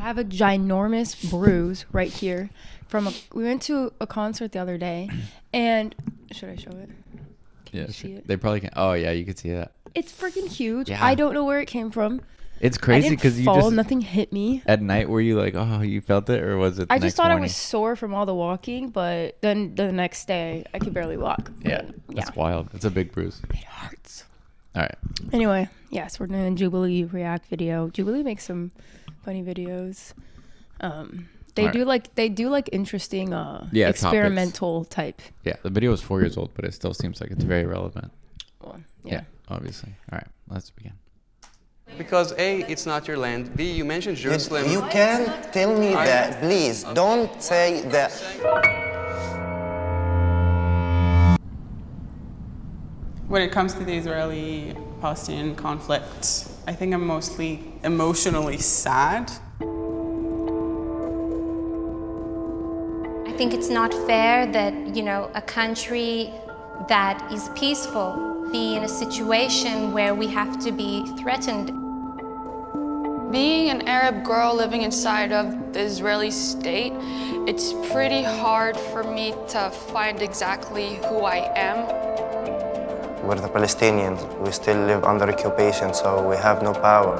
have a ginormous bruise right here we went to a concert the other day, and should I show it? Can you see it? They probably can. Oh yeah, you can see that. It's freaking huge. Yeah. I don't know where it came from. It's crazy because you just nothing hit me. At night, were you like, oh, you felt it, or was it? I just thought I was sore from all the walking, but then the next day I could barely walk. Yeah, that's wild. It's a big bruise. It hurts. All right. Anyway, yes, we're doing a Jubilee react video. Jubilee makes some funny videos. They do like interesting experimental type. Yeah, the video is 4 years old, but it still seems like it's very relevant. Well, yeah, obviously. All right, let's begin. Because A, it's not your land. B, you mentioned Jerusalem. You can't tell me that, please. Don't say that. When it comes to the Israeli-Palestinian conflict, I think I'm mostly emotionally sad. I think it's not fair that, a country that is peaceful be in a situation where we have to be threatened. Being an Arab girl living inside of the Israeli state, it's pretty hard for me to find exactly who I am. We're the Palestinians. We still live under occupation, so we have no power.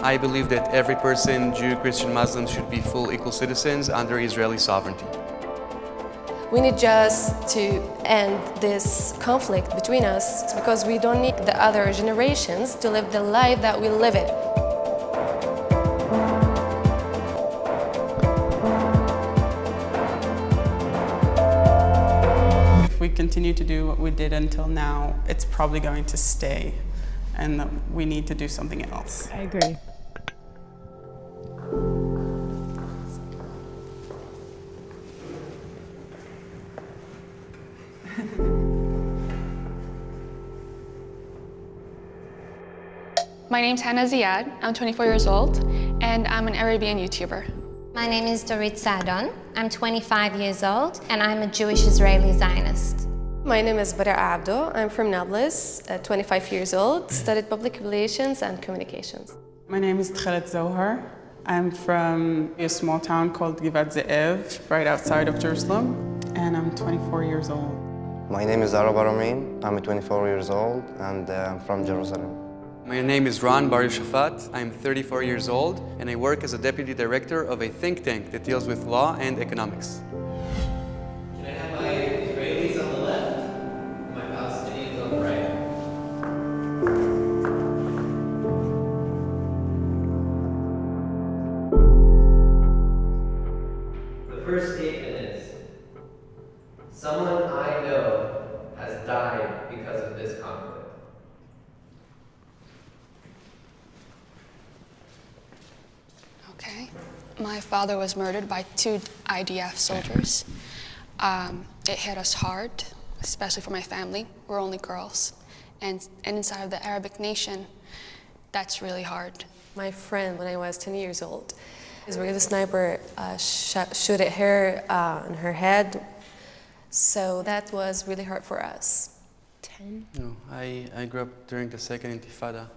I believe that every person, Jew, Christian, Muslim, should be full equal citizens under Israeli sovereignty. We need just to end this conflict between us because we don't need the other generations to live the life that we live it. If we continue to do what we did until now, it's probably going to stay, and we need to do something else. I agree. My name's Hannah Ziad, I'm 24 years old, and I'm an Arabian YouTuber. My name is Dorit Sadon, I'm 25 years old, and I'm a Jewish Israeli Zionist. My name is Bara Abdo, I'm from Nablus, 25 years old, studied public relations and communications. My name is Khaled Zohar. I'm from a small town called Givat Ze'ev, right outside of Jerusalem, and I'm 24 years old. My name is Arab Aramin. I'm 24 years old, and I'm from Jerusalem. My name is Ron Bar Shafat. I'm 34 years old, and I work as a deputy director of a think tank that deals with law and economics. Can I have my Israelis on the left and my Palestinians on the right? The first statement is, someone I know has died because of this conflict. Okay. My father was murdered by 2 IDF soldiers. It hit us hard, especially for my family. We're only girls. And inside of the Arabic nation, that's really hard. My friend, when I was 10 years old, the Israeli sniper shot at her on her head. So that was really hard for us. 10? No, I grew up during the second Intifada.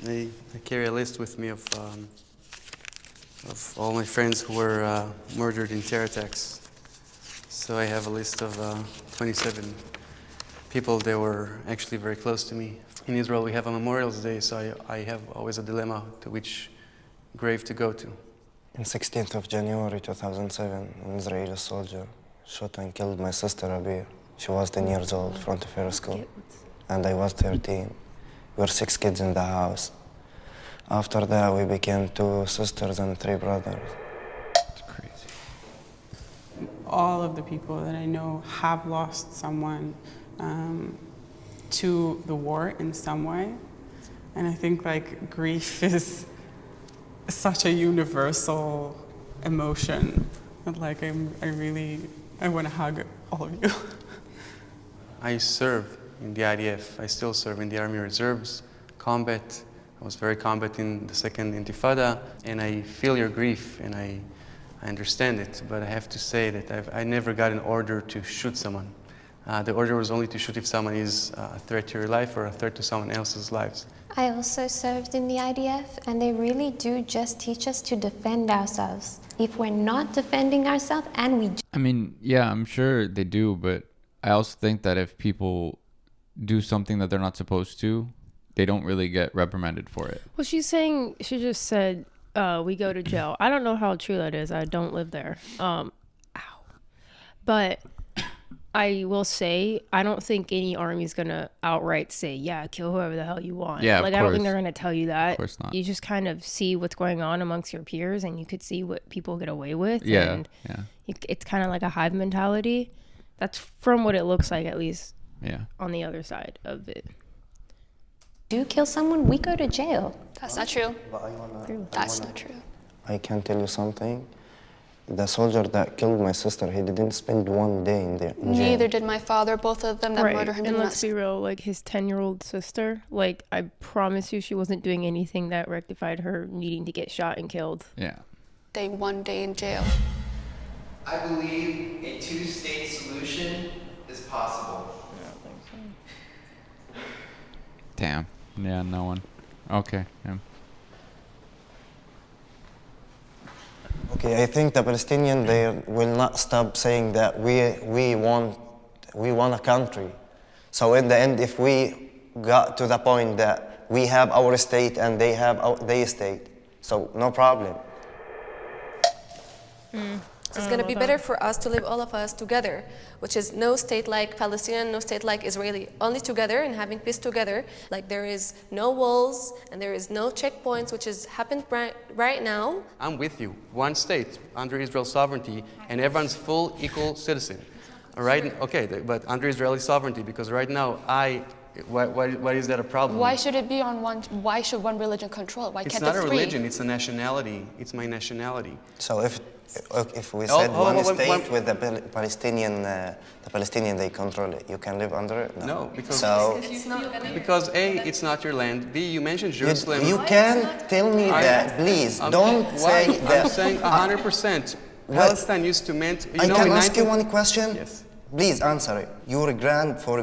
I carry a list with me of all my friends who were murdered in terror attacks. So I have a list of 27 people that were actually very close to me. In Israel, we have a Memorials Day, so I have always a dilemma to which grave to go to. On 16th of January 2007, an Israeli soldier shot and killed my sister Abir. She was 10 years old, in front of her school, and I was 13. We were 6 kids in the house. After that, we became 2 sisters and 3 brothers. It's crazy. All of the people that I know have lost someone to the war in some way. And I think grief is such a universal emotion that I want to hug all of you. I serve in the IDF. I still serve in the Army Reserves, combat. I was very combat in the second Intifada, and I feel your grief, and I understand it, but I have to say that I never got an order to shoot someone. The order was only to shoot if someone is a threat to your life or a threat to someone else's lives. I also served in the IDF, and they really do just teach us to defend ourselves. If we're not defending ourselves and we... I mean, yeah, I'm sure they do, but I also think that if people do something that they're not supposed to, they don't really get reprimanded for it. Well, she's saying, she just said, we go to jail. I don't know how true that is. I don't live there. But I will say, I don't think any army is going to outright say, yeah, kill whoever the hell you want. Yeah, like, of I don't course. think they're going to tell you that. Of course not. You just kind of see what's going on amongst your peers, and you could see what people get away with. Yeah, and yeah. It's kind of like a hive mentality. That's from what it looks like, at least on the other side of it. Do kill someone, we go to jail. That's not true. But That's not true. I can tell you something. The soldier that killed my sister, he didn't spend one day in there. In jail. Neither did my father. Both of them that murdered him. And did let's not. be real, like his 10-year-old sister, like I promise you she wasn't doing anything that rectified her needing to get shot and killed. Yeah. They 1 day in jail. I believe a two-state solution is possible. Damn. Yeah, no one. Okay. Yeah. Okay, I think the Palestinians, they will not stop saying that we want a country. So in the end, if we got to the point that we have our state and they have their state, so no problem. It's going to be better for us to live, all of us, together, which is no state like Palestinian, no state like Israeli, only together and having peace together. Like there is no walls and there is no checkpoints, which has happened right now. I'm with you. One state under Israel's sovereignty, and everyone's full equal citizen. All right? Okay, but under Israeli sovereignty, because right now, why is that a problem? Why should it be on one? Why should one religion control it? Why It's can't not the a three? religion. It's a nationality. It's my nationality. So if we said hold one on, state with the Palestinian, they control it, you can live under it? No, because So because A, it's not your land. B, you mentioned Jerusalem. you can't tell me that, please. Don't say that. I'm saying 100%. Palestine used to meant. I can ask you one question? Yes. Please answer it. Your grandfather,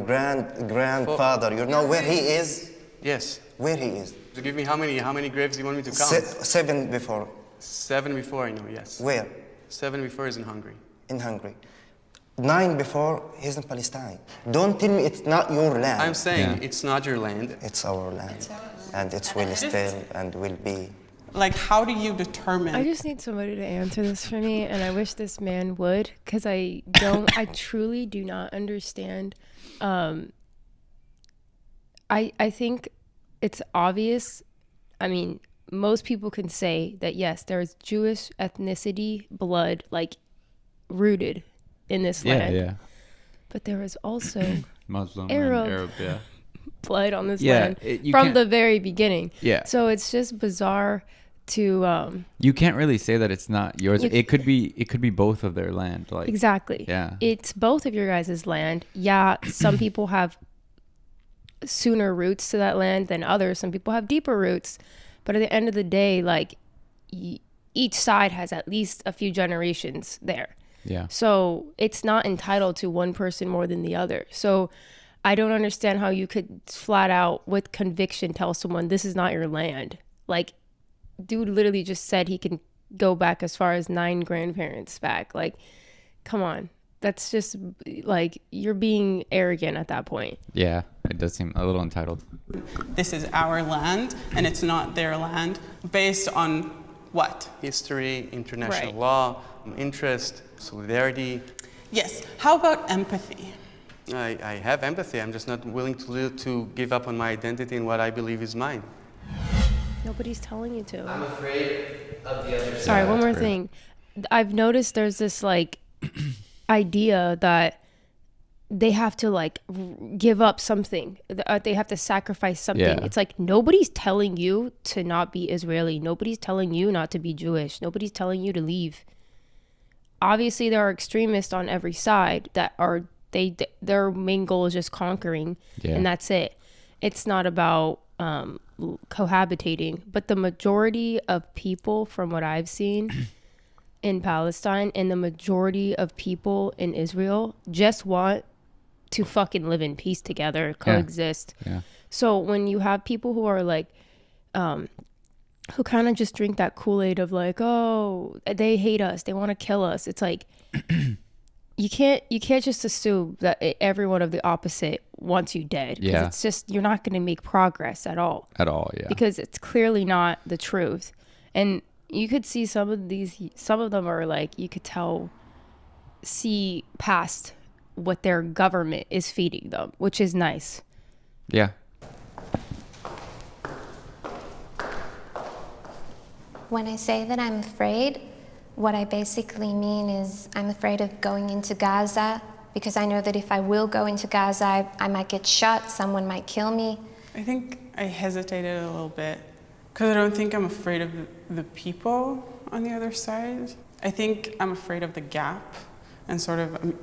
you know where he is? Yes. Where he is? So give me how many graves you want me to count? 7 before. 7 before, I know, yes. Where? 7 before is in Hungary. In Hungary. 9 before, he's in Palestine. Don't tell me it's not your land. I'm saying it's not your land. It's our land. And it will still and will be. Like, how do you determine? I just need somebody to answer this for me, and I wish this man would, because I truly do not understand. I think it's obvious. I mean, most people can say that, yes, there is Jewish ethnicity, blood, like, rooted in this land. Yeah. But there is also Muslim Arab, and Arab, yeah. blood on this land you from can't- the very beginning. Yeah. So it's just bizarre to You can't really say that it's not yours. It could be both of their land. Like exactly. Yeah. It's both of your guys' land. Yeah, some people have sooner roots to that land than others. Some people have deeper roots. But at the end of the day, like each side has at least a few generations there. Yeah. So it's not entitled to one person more than the other. So I don't understand how you could flat out with conviction tell someone this is not your land. Like, dude literally just said he can go back as far as 9 grandparents back. Like, come on. That's just like you're being arrogant at that point. Yeah, it does seem a little entitled. This is our land and it's not their land based on what? History, international Right. law, interest, solidarity. Yes. How about empathy? I have empathy. I'm just not willing to give up on my identity and what I believe is mine. Nobody's telling you to. I'm afraid of the other side. Sorry, one more thing. I've noticed there's this like idea that they have to like give up something. They have to sacrifice something. Yeah. It's like nobody's telling you to not be Israeli. Nobody's telling you not to be Jewish. Nobody's telling you to leave. Obviously, there are extremists on every side that are their main goal is just conquering, and that's it. It's not about cohabitating, but the majority of people, from what I've seen in Palestine, and the majority of people in Israel just want to fucking live in peace together, coexist. Yeah. So when you have people who are like, who kind of just drink that Kool-Aid of like, oh, they hate us, they want to kill us. It's like, you can't just assume that everyone of the opposite wants you dead. Yeah. It's just, you're not going to make progress at all. At all, yeah. Because it's clearly not the truth. And you could see some of them are like, you could see past what their government is feeding them, which is nice. Yeah. When I say that I'm afraid, what I basically mean is I'm afraid of going into Gaza because I know that if I will go into Gaza, I might get shot, someone might kill me. I think I hesitated a little bit because I don't think I'm afraid of the people on the other side. I think I'm afraid of the gap and sort of I'm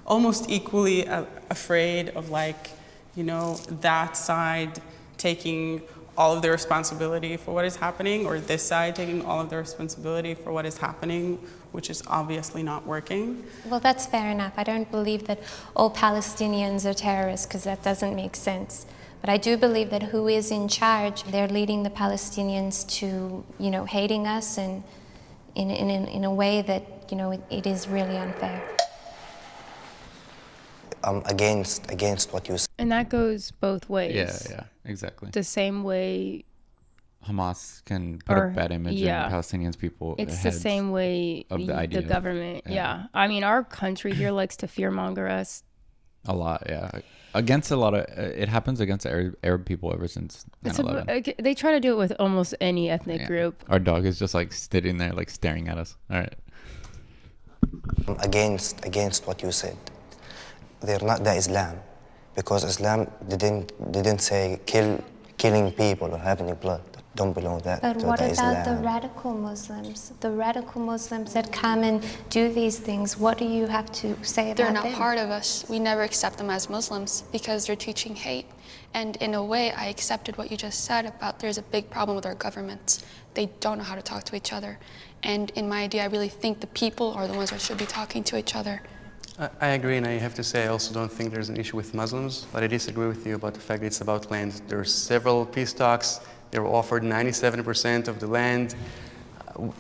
almost equally afraid of like, you know, that side taking all of the responsibility for what is happening, or this side taking all of the responsibility for what is happening, which is obviously not working. Well, that's fair enough. I don't believe that all Palestinians are terrorists because that doesn't make sense. But I do believe that who is in charge, they're leading the Palestinians to, you know, hating us and in a way that, you know, it is really unfair. Against what you said. And that goes both ways. Yeah, exactly. The same way Hamas can put a bad image in Palestinians people. It's the same way of the idea. The government. Yeah. I mean, our country here likes to fearmonger us. A lot, yeah. Against a lot of, it happens against Arab people ever since 9/11. They try to do it with almost any ethnic group. Our dog is just like sitting there, like staring at us. All right. Against what you said. They're not the Islam, because Islam didn't say killing people or having blood. Don't belong that But to what the about Islam. the radical Muslims? The radical Muslims that come and do these things, what do you have to say about them? They're not part of us. We never accept them as Muslims because they're teaching hate. And in a way, I accepted what you just said about there's a big problem with our governments. They don't know how to talk to each other. And in my idea, I really think the people are the ones that should be talking to each other. I agree, and I have to say I also don't think there's an issue with Muslims, but I disagree with you about the fact that it's about land. There are several peace talks. They were offered 97% of the land.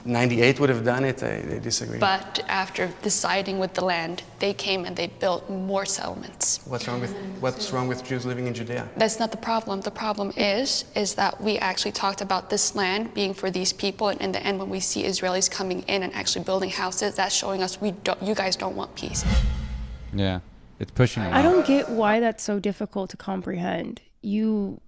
98 would have done it. I disagree. But after deciding with the land, they came and they built more settlements. What's wrong with Jews living in Judea? That's not the problem. The problem is that we actually talked about this land being for these people, and in the end, when we see Israelis coming in and actually building houses, that's showing us you guys don't want peace. Yeah, it's pushing. I don't get why that's so difficult to comprehend. You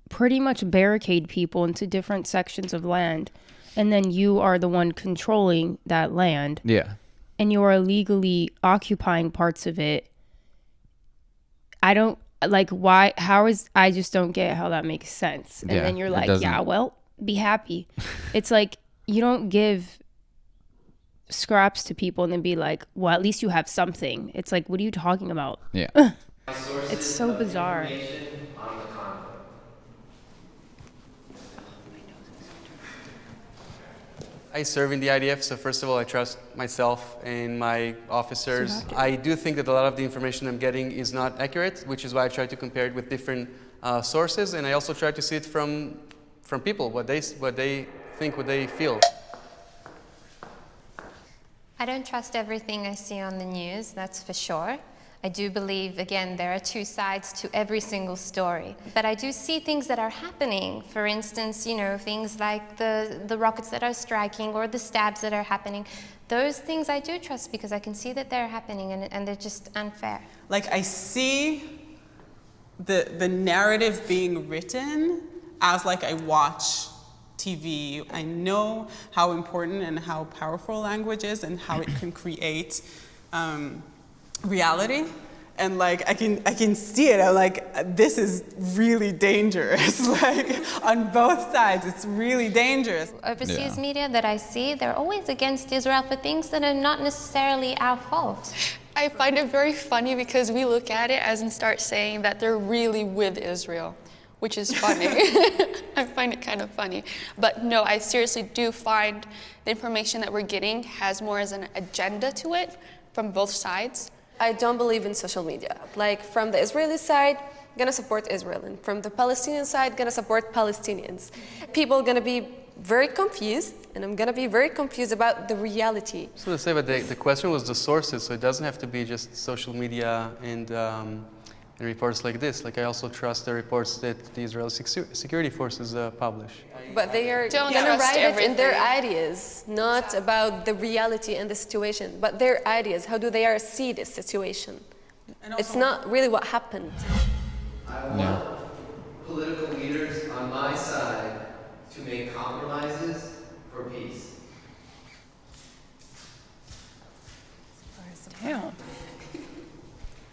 pretty much barricade people into different sections of land, and then you are the one controlling that land. Yeah. And you are illegally occupying parts of it. I don't like why. I just don't get how that makes sense. And then you're like, yeah, well, be happy. It's like you don't give scraps to people and then be like, well, at least you have something. It's like, what are you talking about? Yeah. It's so bizarre. I serve in the IDF, so first of all, I trust myself and my officers. I do think that a lot of the information I'm getting is not accurate, which is why I try to compare it with different sources, and I also try to see it from people, what they think, what they feel. I don't trust everything I see on the news, that's for sure. I do believe, again, there are two sides to every single story. But I do see things that are happening. For instance, you know, things like the rockets that are striking or the stabs that are happening. Those things I do trust because I can see that they're happening and they're just unfair. Like, I see the narrative being written as like I watch TV. I know how important and how powerful language is and how it can create reality, and like I can see it. I'm like, this is really dangerous. Like on both sides, it's really dangerous. Overseas media that I see, they're always against Israel for things that are not necessarily our fault. I find it very funny because we look at it as and start saying that they're really with Israel, which is funny. I find it kind of funny. But no, I seriously do find the information that we're getting has more as an agenda to it from both sides. I don't believe in social media. Like from the Israeli side, gonna support Israel, and from the Palestinian side, gonna support Palestinians. People gonna be very confused, and I'm gonna be very confused about the reality. So to say, but the question was the sources, so it doesn't have to be just social media and reports like this. Like I also trust the reports that the Israeli security forces publish. But they are Don't gonna trust write it in their everything. ideas, not about the reality and the situation, but their ideas. How do they see this situation? It's not really what happened. I want political leaders on my side to make compromises for peace. Damn.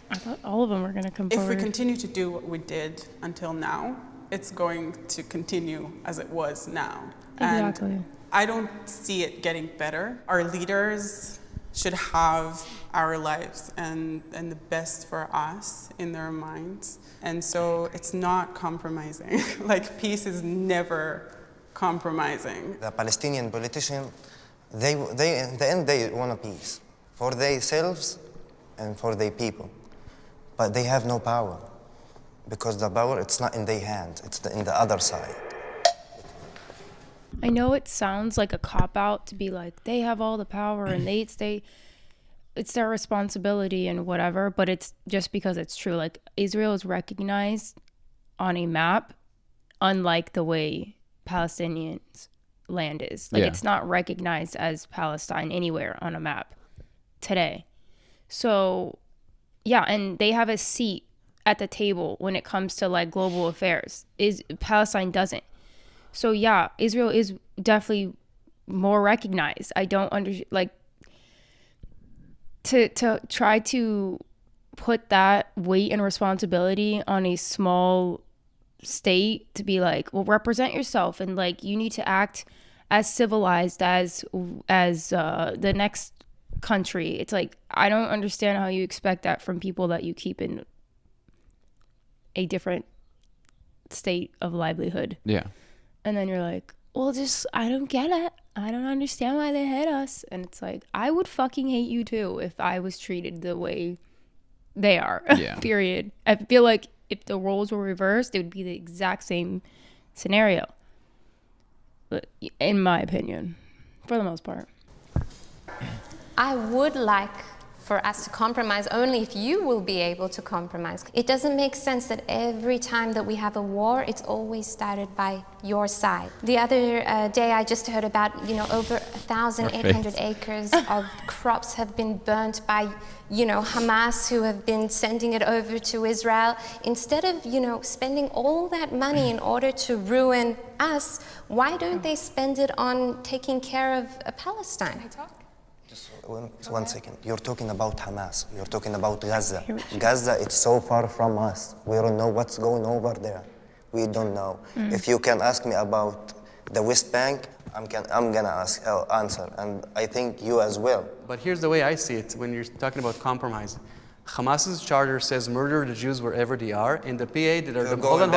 I thought all of them were going to come If forward. we continue to do what we did until now, it's going to continue as it was now. Exactly. And I don't see it getting better. Our leaders should have our lives and the best for us in their minds. And so it's not compromising. Like peace is never compromising. The Palestinian politicians, they in the end, they want a peace for themselves and for their people. But they have no power because the power, it's not in their hands, it's in the other side. I know it sounds like a cop-out to be like, they have all the power and it's their responsibility and whatever, but it's just because it's true. Like, Israel is recognized on a map unlike the way Palestinians' land is. Like, it's not recognized as Palestine anywhere on a map today. So, yeah, and they have a seat at the table when it comes to, like, global affairs. Palestine doesn't. So, yeah, Israel is definitely more recognized. I don't understand, like, to try to put that weight and responsibility on a small state to be like, well, represent yourself and, like, you need to act as civilized as the next country. It's like, I don't understand how you expect that from people that you keep in a different state of livelihood. Yeah. And then you're like, well, I don't get it. I don't understand why they hate us. And it's like, I would fucking hate you too if I was treated the way they are. Yeah. Period. I feel like if the roles were reversed, it would be the exact same scenario. But in my opinion, for the most part. I would like for us to compromise only if you will be able to compromise. It doesn't make sense that every time that we have a war, it's always started by your side. The other day I just heard about, over 1,800 acres of crops have been burnt by, Hamas, who have been sending it over to Israel. Instead of, spending all that money in order to ruin us, why don't they spend it on taking care of Palestine? One second. You're talking about Hamas. You're talking about Gaza. Gaza, it's so far from us. We don't know what's going over there. We don't know. If you can ask me about the West Bank, I'm gonna answer, and I think you as well. But here's the way I see it when you're talking about compromise. Hamas's charter says murder the Jews wherever they are, and the PA that are hold on.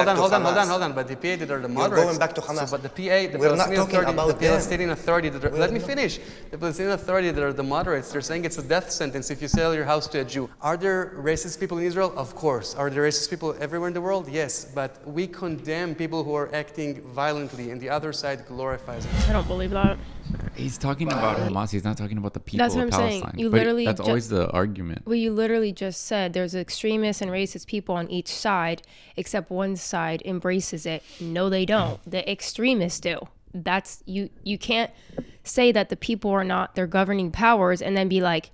But the PA that are the moderates. You're going back to Hamas. So, but the PA, the We're not Palestinian talking Authority, about the them. Palestinian Authority that are, let me finish. The Palestinian Authority that are the moderates, they're saying it's a death sentence if you sell your house to a Jew. Are there racist people in Israel? Of course. Are there racist people everywhere in the world? Yes. But we condemn people who are acting violently, and the other side glorifies it. I don't believe that. He's talking about Hamas. He's not talking about the people That's what of I'm saying. Palestine. You But literally that's always the argument. Well, you literally just said there's extremists and racist people on each side, except one side embraces it. No, they don't. The extremists do. That's you can't say that the people are not their governing powers and then be like,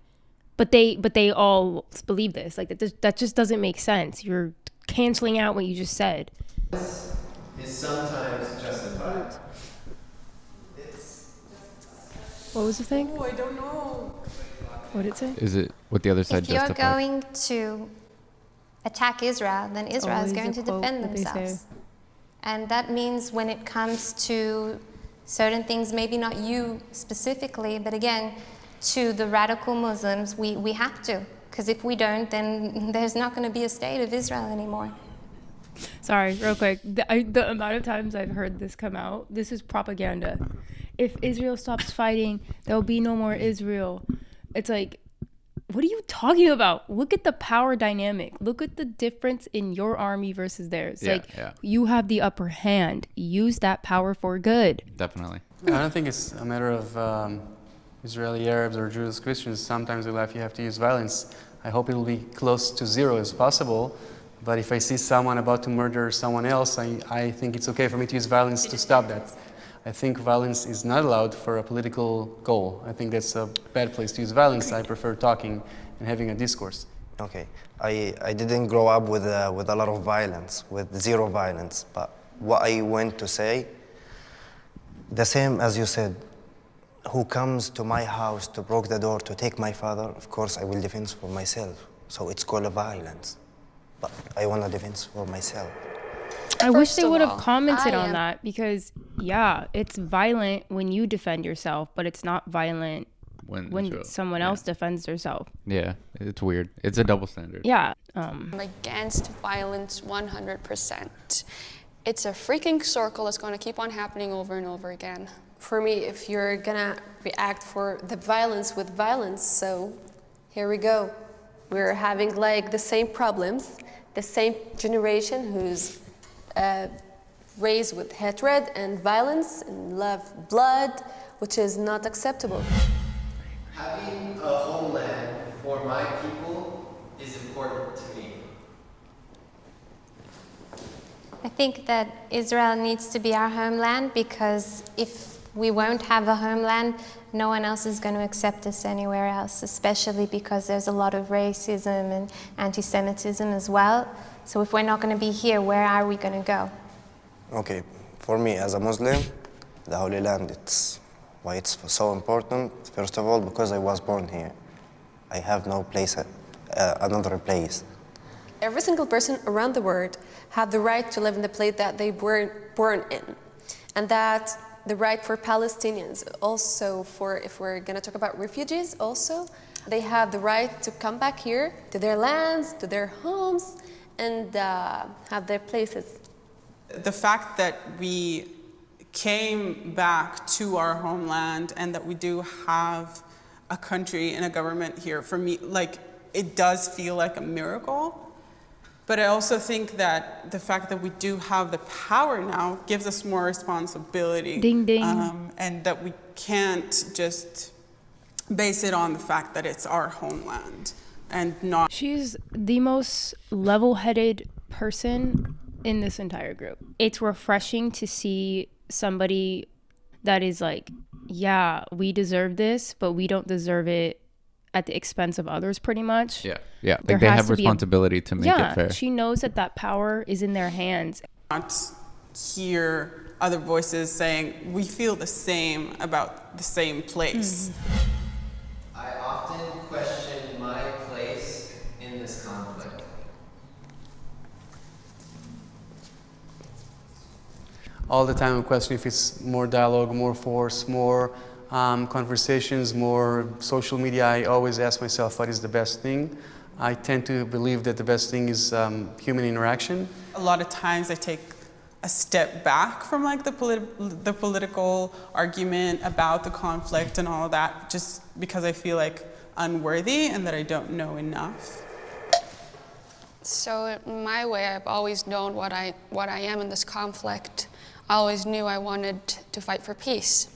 but they all believe this. Like that just doesn't make sense. You're canceling out what you just said. Is sometimes justified. What was the thing? Oh, I don't know. What did it say? Is it what the other side If you're justified? going to attack Israel, then Israel is Always going a to quote defend that they say. themselves. And that means when it comes to certain things, maybe not you specifically, but again, to the radical Muslims, we have to. Because if we don't, then there's not going to be a state of Israel anymore. Sorry, real quick. The amount of times I've heard this come out, this is propaganda. If Israel stops fighting, there'll be no more Israel. It's like, What are you talking about? Look at the power dynamic. Look at the difference in your army versus theirs. You have the upper hand. Use that power for good. Definitely. I don't think it's a matter of Israeli Arabs or Jewish Christians. Sometimes in life you have to use violence. I hope it'll be close to zero as possible. But if I see someone about to murder someone else, I think it's okay for me to use violence to stop that. I think violence is not allowed for a political goal. I think that's a bad place to use violence. I prefer talking and having a discourse. Okay, I didn't grow up with a lot of violence, with zero violence. But what I went to say, the same as you said, who comes to my house to break the door to take my father, of course I will defend for myself. So it's called a violence. But I want to defend for myself. I wish they would have commented on that because, yeah, it's violent when you defend yourself, but it's not violent when someone else defends themselves. Yeah, it's weird. It's a double standard. Yeah. I'm against violence 100%. It's a freaking circle that's going to keep on happening over and over again. For me, if you're gonna react for the violence with violence, so here we go. We're having like the same problems, the same generation who's raised with hatred and violence and love blood, which is not acceptable. Having a homeland for my people is important to me. I think that Israel needs to be our homeland because if we won't have a homeland, no one else is going to accept us anywhere else, especially because there's a lot of racism and anti-Semitism as well. So if we're not going to be here, where are we going to go? Okay, for me as a Muslim, the Holy Land, why it's so important. First of all, because I was born here. I have no place, another place. Every single person around the world have the right to live in the place that they were born in. And that the right for Palestinians, also if we're going to talk about refugees also, they have the right to come back here to their lands, to their homes, and have their places. The fact that we came back to our homeland and that we do have a country and a government here, for me, like, it does feel like a miracle. But I also think that the fact that we do have the power now gives us more responsibility. Ding, ding. And that we can't just base it on the fact that it's our homeland and not. She's the most level-headed person in this entire group. It's refreshing to see somebody that is like, yeah, we deserve this, but we don't deserve it at the expense of others, pretty much. Yeah. There Like they has have to be responsibility to make it fair. She knows that power is in their hands. Not hear other voices saying, we feel the same about the same place. I often question my place in this conflict. All the time I question if it's more dialogue, more force, more conversations, more social media. I always ask myself, what is the best thing? I tend to believe that the best thing is human interaction. A lot of times I take a step back from like the political argument about the conflict and all of that, just because I feel like unworthy and that I don't know enough. So in my way, I've always known what I am in this conflict. I always knew I wanted to fight for peace.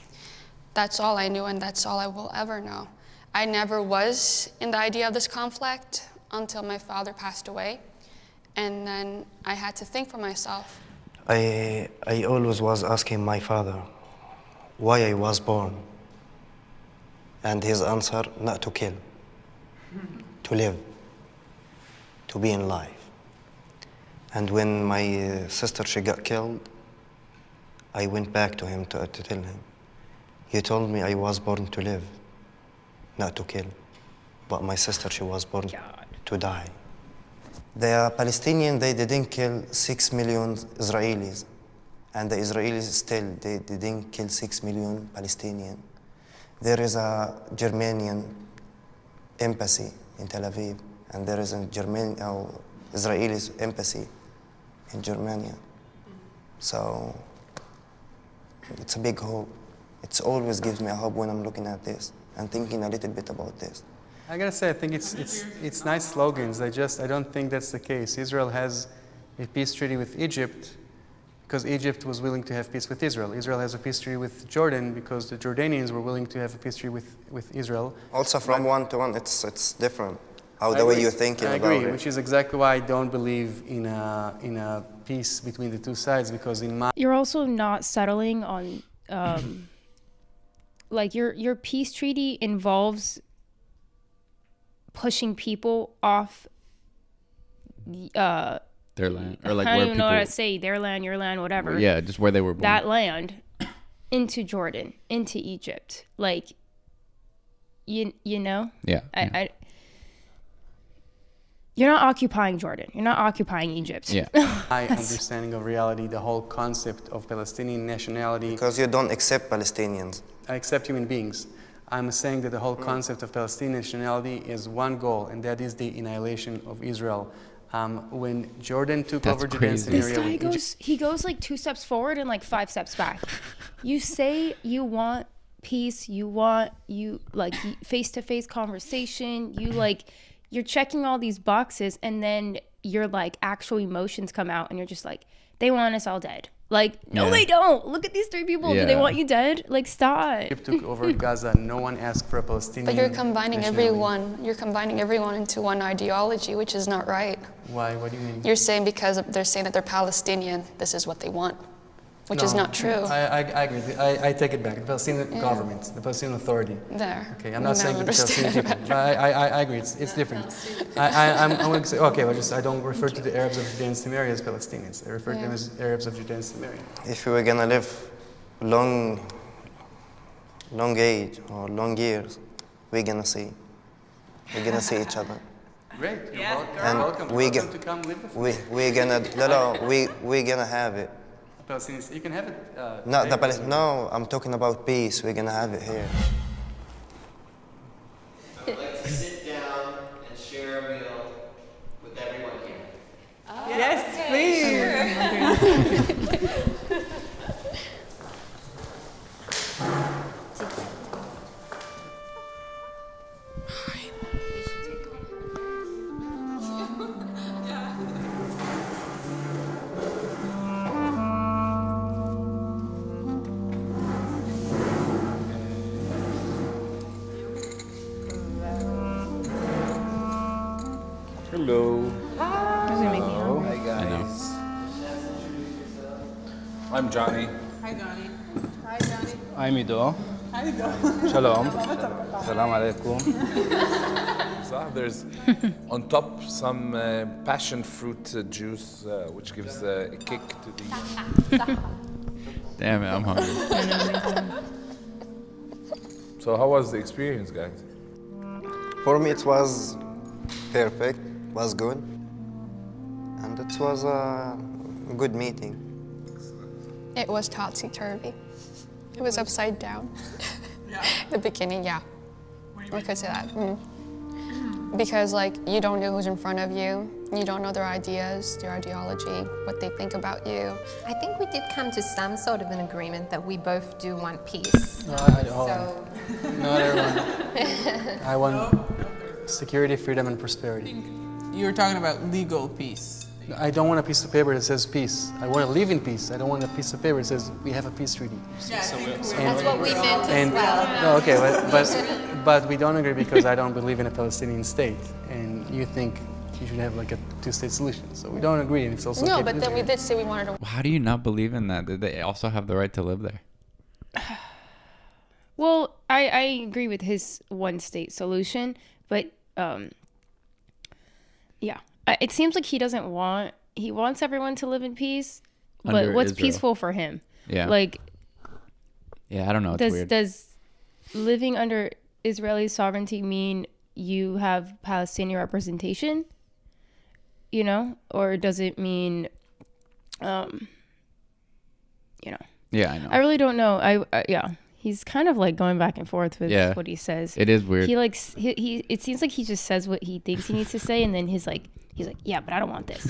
That's all I knew, and that's all I will ever know. I never was in the idea of this conflict until my father passed away, and then I had to think for myself. I always was asking my father why I was born, and his answer, not to kill, to live, to be in life. And when my sister, she got killed, I went back to him to tell him, he told me I was born to live, not to kill. But my sister, she was born to die. The Palestinians, they didn't kill 6 million Israelis. And the Israelis still, they didn't kill 6 million Palestinians. There is a Germanian embassy in Tel Aviv, and there is a Israeli embassy in Germany. So it's a big hope. It always gives me a hope when I'm looking at this and thinking a little bit about this. I gotta say, I think it's nice slogans. I don't think that's the case. Israel has a peace treaty with Egypt because Egypt was willing to have peace with Israel. Israel has a peace treaty with Jordan because the Jordanians were willing to have a peace treaty with Israel. Also, from one to one, it's different. How the way you're thinking I about agree, it. which is exactly why I don't believe in a peace between the two sides, because in my You're also not settling on, like your peace treaty involves pushing people off Their land, or like I don't where even know people, how to say their land, your land, whatever. well, yeah, just where they were born. That land into Jordan, into Egypt. Like, you know? Yeah. I you're not occupying Jordan. You're not occupying Egypt. Yeah. my understanding of reality, the whole concept of Palestinian nationality, Because you don't accept Palestinians. I accept human beings. I'm saying that the whole concept of Palestinian nationality is one goal, and that is the annihilation of Israel. When Jordan took That's over Judea and crazy. This Samaria, guy he goes like 2 steps forward and like 5 steps back. You say you want peace, you like face-to-face conversation, you're checking all these boxes, and then your like actual emotions come out and you're just like, they want us all dead. Like, no, Yeah. they don't. Look at these 3 people. Do they Yeah. want you dead? Like, stop. Egypt took over Gaza. No one asked for a Palestinian. But you're combining nationality. everyone into one ideology, which is not right. Why? What do you mean? You're saying because they're saying that they're Palestinian, this is what they want, which is No, not true. I agree. I take it back. The Palestinian government, the Palestinian Authority. There. Okay, I'm not Now saying the understand Palestinian people. I agree. It's different. I'm going to say okay. I don't refer to the Arabs of Judea and Samaria as Palestinians. I refer to them as Arabs of Judea and Samaria. If we were gonna live long age or long years, we're gonna see each other. Great. You're And welcome. we Welcome get- to come live with us. We're gonna have it. Palestinians, you can have it. No, I'm talking about peace. We're gonna have it here. I would like to sit down and share a meal with everyone here. Yes, please. Hello. I know. I'm Johnny. Hi, Johnny. I'm Ido. Hi, Ido. Shalom. Salam alaikum. So there's on top some passion fruit juice, which gives a kick to the. Damn it, I'm hungry. So how was the experience, guys? For me, it was perfect. Was good, and it was a good meeting. It was topsy-turvy. It was upside down. The beginning, yeah. I could say that. Because like you don't know who's in front of you. You don't know their ideas, their ideology, what they think about you. I think we did come to some sort of an agreement that we both do want peace. No, So, not everyone. I want security, freedom, and prosperity. You were talking about legal peace. I don't want a piece of paper that says peace. I want to live in peace. I don't want a piece of paper that says we have a peace treaty. that's what we meant as well. No, okay, but we don't agree because I don't believe in a Palestinian state, and you think you should have like a 2-state solution. So we don't agree, and it's also No, okay but to then we disagree. did say we wanted to. How do you not believe in that? Did they also have the right to live there? Well, I agree with his 1-state solution, but yeah, it seems like he wants everyone to live in peace, but Under what's Israel. peaceful for him? Yeah. Like, Yeah, I don't know. It's weird. does living under Israeli sovereignty mean you have Palestinian representation? You know, or does it mean, you know? Yeah, I know. I really don't know. Yeah, he's kind of like going back and forth with Yeah. what he says. It is weird. He likes he. It seems like he just says what he thinks he needs to say, and then he's like, yeah, but I don't want this.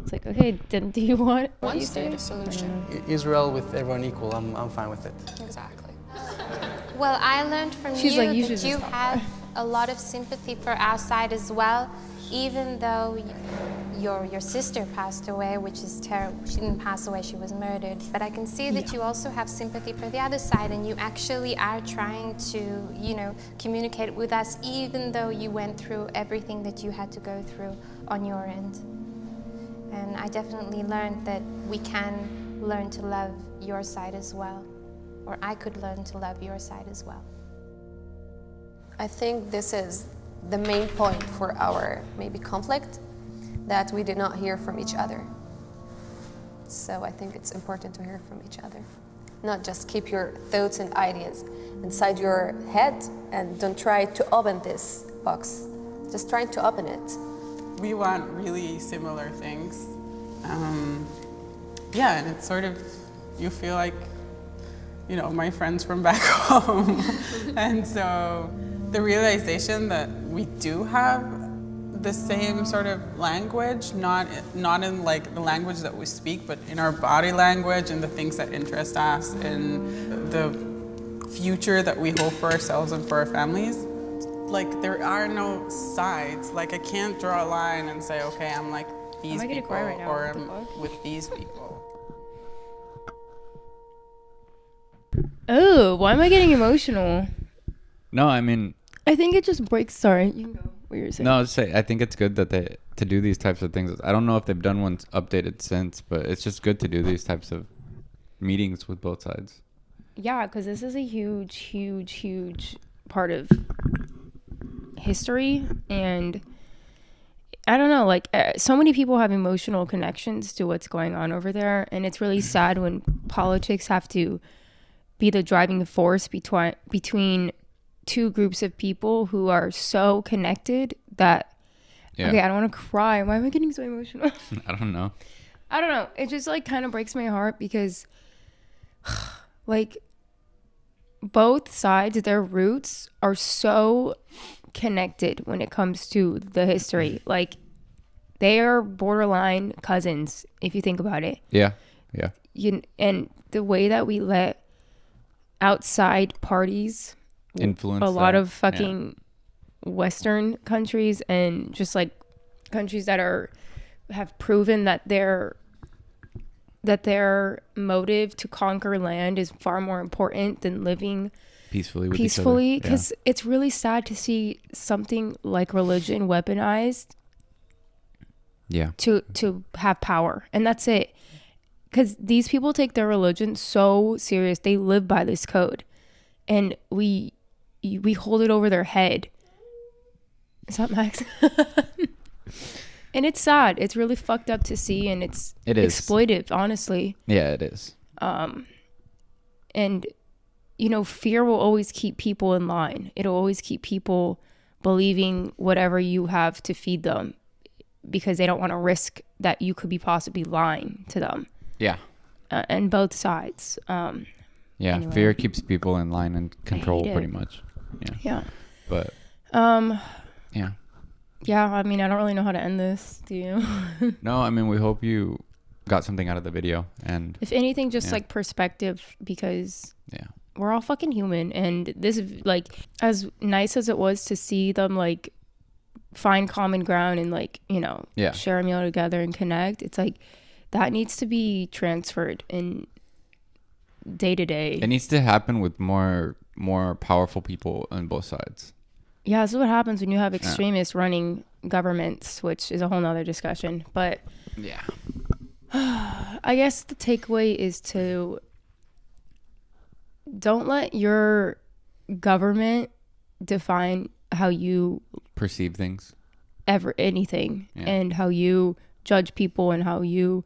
It's like, okay, then do you want what One you state say? solution. Israel with everyone equal. I'm fine with it. Exactly. Well, I learned from She's you like, you that should you just stop have a lot of sympathy for our side as well, even though your sister passed away, which is terrible. She didn't pass away, she was murdered. But I can see that you also have sympathy for the other side, and you actually are trying to, you know, communicate with us, even though you went through everything that you had to go through on your end. And I definitely learned that we can learn to love your side as well, or I could learn to love your side as well. I think this is the main point for our maybe conflict, that we did not hear from each other. So I think it's important to hear from each other. Not just keep your thoughts and ideas inside your head and don't try to open this box. Just trying to open it. We want really similar things. Yeah, and it's sort of, you feel like, you know, my friends from back home. And so the realization that we do have the same sort of language, not in like the language that we speak, but in our body language and the things that interest us and the future that we hope for ourselves and for our families. Like, there are no sides. Like, I can't draw a line and say, okay, I'm like these people right now? or I'm with these people. Oh, why am I getting emotional? No, I mean, I think it just breaks. Sorry, you can go. What you're saying? no, I think it's good that they to do these types of things. I don't know if they've done one updated since, but it's just good to do these types of meetings with both sides. Yeah, because this is a huge, huge, huge part of history, and I don't know, like so many people have emotional connections to what's going on over there, and it's really sad when politics have to be the driving force between two groups of people who are so connected that okay, I don't want to cry. Why am I getting so emotional? I don't know. It just like kind of breaks my heart because like both sides, their roots are so connected when it comes to the history. Like they are borderline cousins if you think about it. Yeah. And the way that we let outside parties influence a lot of fucking Western countries and just like countries that have proven that their motive to conquer land is far more important than living peacefully with each other. Because it's really sad to see something like religion weaponized to have power, and that's it. Because these people take their religion so serious. They live by this code. And we hold it over their head. Is that Max? And it's sad. It's really fucked up to see. And it is exploitive, honestly. Yeah, it is. And, you know, fear will always keep people in line. It'll always keep people believing whatever you have to feed them. Because they don't want to risk that you could be possibly lying to them. Yeah. And both sides. Anyway. Fear keeps people in line and control pretty much. Yeah. But yeah, I mean, I don't really know how to end this. Do you? No, I mean, we hope you got something out of the video, and if anything, just like perspective, because we're all fucking human, and this is like, as nice as it was to see them like find common ground and like, you know, share a meal together and connect, it's like that needs to be transferred in day to day. It needs to happen with more powerful people on both sides. Yeah, this is what happens when you have extremists running governments, which is a whole nother discussion. But I guess the takeaway is to don't let your government define how you perceive things, anything, and how you judge people and how you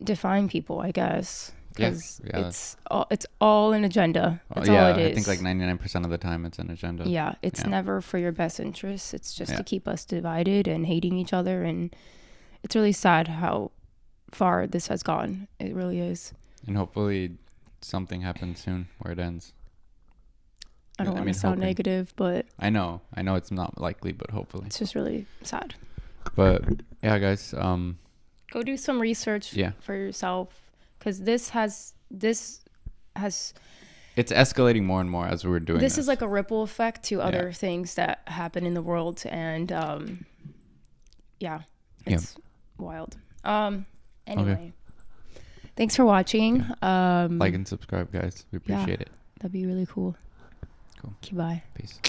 define people, I guess. Because it's all an agenda. That's all it is. I think like 99% of the time it's an agenda. Yeah, it's never for your best interests. It's just to keep us divided and hating each other. And it's really sad how far this has gone. It really is. And hopefully something happens soon where it ends. I don't want to sound negative, but I know it's not likely, but hopefully. It's just really sad. But yeah, guys, go do some research for yourself. Because this has It's escalating more and more as we're doing this is like a ripple effect to other Yeah. things that happen in the world, and it's wild. Anyway, thanks for watching. Like and subscribe, guys. We appreciate it. That'd be really cool. Cool. Okay, bye. Peace.